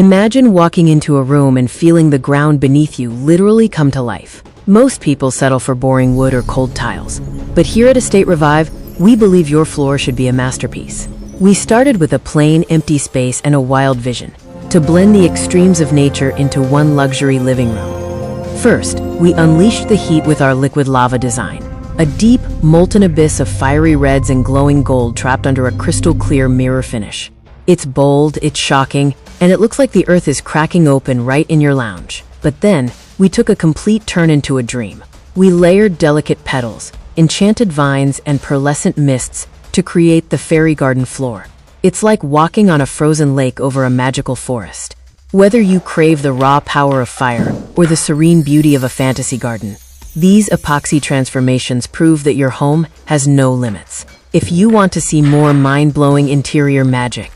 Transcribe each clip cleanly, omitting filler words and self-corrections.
Imagine walking into a room and feeling the ground beneath you literally come to life. Most people settle for boring wood or cold tiles, but here at Estate Revive, we believe your floor should be a masterpiece. We started with a plain, empty space and a wild vision, to blend the extremes of nature into one luxury living room. First, we unleashed the heat with our liquid lava design, a deep, molten abyss of fiery reds and glowing gold trapped under a crystal-clear mirror finish. It's bold, it's shocking, and it looks like the earth is cracking open right in your lounge. But then, we took a complete turn into a dream. We layered delicate petals, enchanted vines, and pearlescent mists to create the fairy garden floor. It's like walking on a frozen lake over a magical forest. Whether you crave the raw power of fire or the serene beauty of a fantasy garden, these epoxy transformations prove that your home has no limits. If you want to see more mind-blowing interior magic,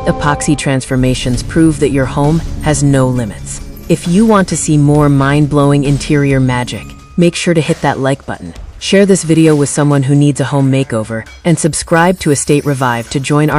epoxy transformations prove that your home has no limits. If you want to see more mind-blowing interior magic, make sure to hit that like button, share this video with someone who needs a home makeover, and subscribe to Estate Revive to join our